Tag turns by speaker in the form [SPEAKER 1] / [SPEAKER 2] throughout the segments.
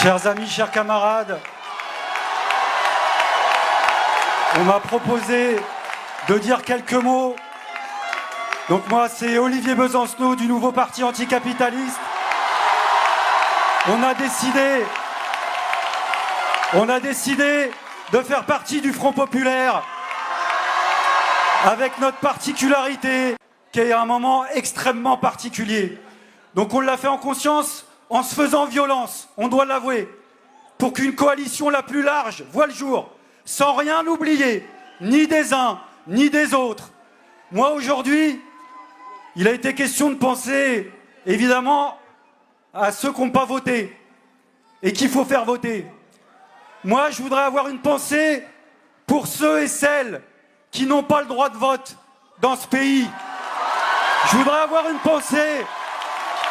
[SPEAKER 1] Chers amis, chers camarades, on m'a proposé de dire quelques mots. Donc moi, c'est Olivier Besancenot du nouveau parti anticapitaliste. On a décidé de faire partie du Front populaire avec notre particularité qui est un moment extrêmement particulier. Donc on l'a fait en conscience, en se faisant violence, on doit l'avouer, pour qu'une coalition la plus large voie le jour, sans rien oublier, ni des uns, ni des autres. Moi aujourd'hui, il a été question de penser, évidemment, à ceux qui n'ont pas voté et qu'il faut faire voter. Moi, je voudrais avoir une pensée pour ceux et celles qui n'ont pas le droit de vote dans ce pays. Je voudrais avoir une pensée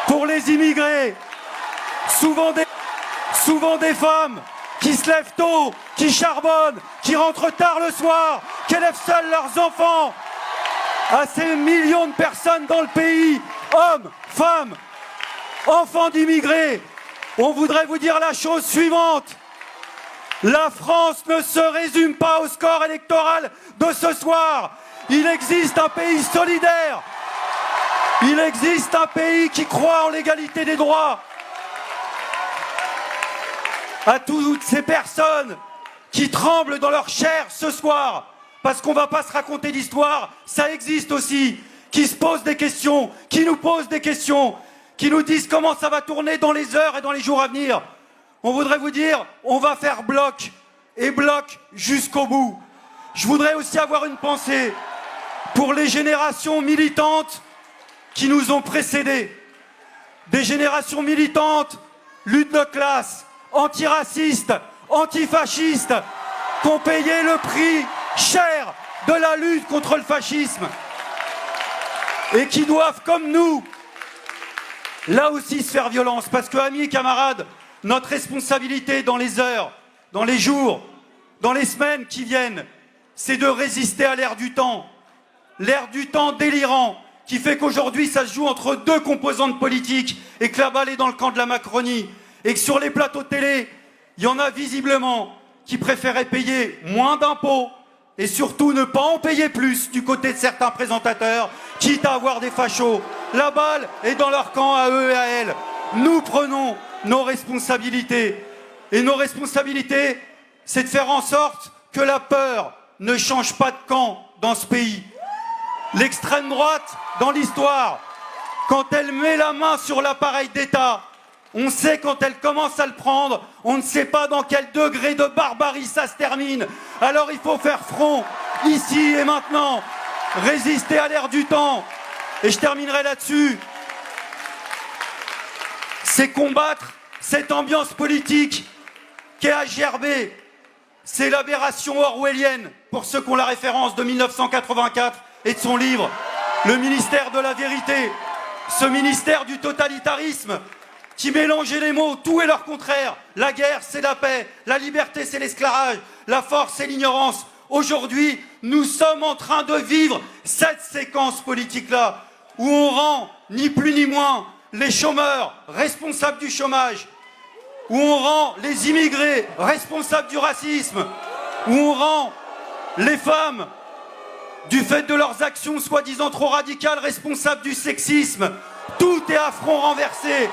[SPEAKER 1] pour les immigrés, souvent des femmes qui se lèvent tôt, qui charbonnent, qui rentrent tard le soir, qui élèvent seuls leurs enfants. À ces millions de personnes dans le pays, hommes, femmes, enfants d'immigrés, on voudrait vous dire la chose suivante. La France ne se résume pas au score électoral de ce soir. Il existe un pays solidaire. Il existe un pays qui croit en l'égalité des droits. À toutes ces personnes qui tremblent dans leur chair ce soir, parce qu'on ne va pas se raconter d'histoire, ça existe aussi, qui se posent des questions, qui nous posent des questions, qui nous disent comment ça va tourner dans les heures et dans les jours à venir. On voudrait vous dire, on va faire bloc, et bloc jusqu'au bout. Je voudrais aussi avoir une pensée pour les générations militantes qui nous ont précédés. Des générations militantes, lutte de classe, antiracistes, antifascistes, qui ont payé le prix cher de la lutte contre le fascisme et qui doivent, comme nous, là aussi se faire violence. Parce que, amis et camarades, notre responsabilité dans les heures, dans les jours, dans les semaines qui viennent, c'est de résister à l'ère du temps délirant, qui fait qu'aujourd'hui ça se joue entre deux composantes politiques et que la balle est dans le camp de la Macronie et que sur les plateaux de télé, il y en a visiblement qui préféraient payer moins d'impôts et surtout ne pas en payer plus du côté de certains présentateurs, quitte à avoir des fachos. La balle est dans leur camp à eux et à elles. Nous prenons nos responsabilités. Et nos responsabilités, c'est de faire en sorte que la peur ne change pas de camp dans ce pays. L'extrême droite, dans l'histoire, quand elle met la main sur l'appareil d'État, on sait quand elle commence à le prendre, on ne sait pas dans quel degré de barbarie ça se termine. Alors il faut faire front, ici et maintenant, résister à l'ère du temps. Et je terminerai là-dessus. C'est combattre cette ambiance politique qui est à gerber. C'est l'aberration orwellienne, pour ceux qui ont la référence de 1984 et de son livre « Le ministère de la vérité ». Ce ministère du totalitarisme qui mélangeait les mots, tout et leur contraire. La guerre, c'est la paix. La liberté, c'est l'esclavage. La force, c'est l'ignorance. Aujourd'hui, nous sommes en train de vivre cette séquence politique-là, où on rend, ni plus ni moins, les chômeurs responsables du chômage, où on rend les immigrés responsables du racisme, où on rend les femmes, du fait de leurs actions soi-disant trop radicales, responsables du sexisme. Tout est à front renversé.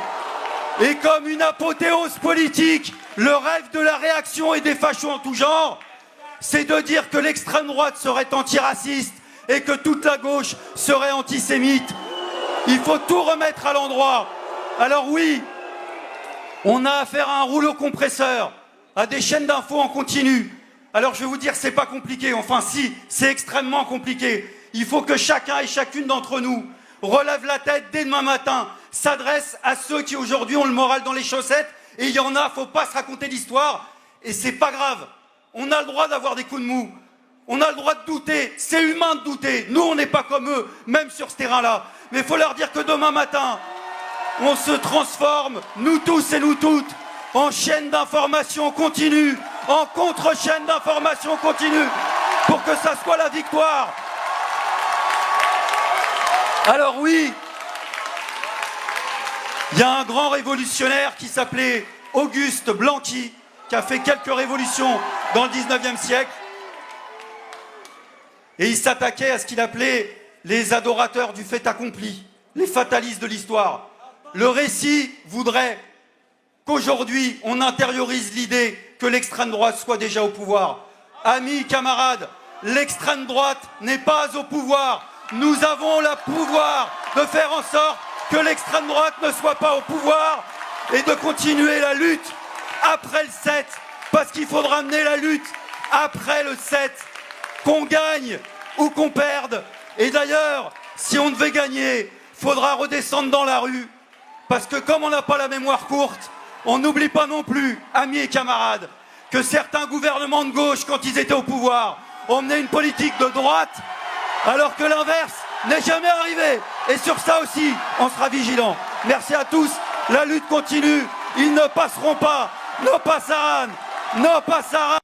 [SPEAKER 1] Et comme une apothéose politique, le rêve de la réaction et des fachos en tout genre, c'est de dire que l'extrême droite serait antiraciste et que toute la gauche serait antisémite. Il faut tout remettre à l'endroit. Alors oui, on a affaire à un rouleau compresseur, à des chaînes d'infos en continu. Alors je vais vous dire, c'est pas compliqué, enfin si, c'est extrêmement compliqué. Il faut que chacun et chacune d'entre nous relève la tête dès demain matin, s'adresse à ceux qui aujourd'hui ont le moral dans les chaussettes, et il y en a, faut pas se raconter d'histoire, et c'est pas grave. On a le droit d'avoir des coups de mou, on a le droit de douter, c'est humain de douter. Nous on n'est pas comme eux, même sur ce terrain-là. Mais il faut leur dire que demain matin, on se transforme, nous tous et nous toutes, en chaîne d'information continue, en contre-chaîne d'information continue, pour que ça soit la victoire. Alors oui, il y a un grand révolutionnaire qui s'appelait Auguste Blanqui, qui a fait quelques révolutions dans le 19e siècle. Et il s'attaquait à ce qu'il appelait les adorateurs du fait accompli, les fatalistes de l'histoire. Le récit voudrait qu'aujourd'hui, on intériorise l'idée que l'extrême droite soit déjà au pouvoir. Amis, camarades, l'extrême droite n'est pas au pouvoir. Nous avons le pouvoir de faire en sorte que l'extrême droite ne soit pas au pouvoir et de continuer la lutte après le 7, parce qu'il faudra mener la lutte après le 7, qu'on gagne ou qu'on perde. Et d'ailleurs, si on devait gagner, il faudra redescendre dans la rue, parce que comme on n'a pas la mémoire courte, on n'oublie pas non plus, amis et camarades, que certains gouvernements de gauche, quand ils étaient au pouvoir, ont mené une politique de droite, alors que l'inverse n'est jamais arrivé. Et sur ça aussi, on sera vigilant. Merci à tous, la lutte continue, ils ne passeront pas, nos passaran, nos passaran.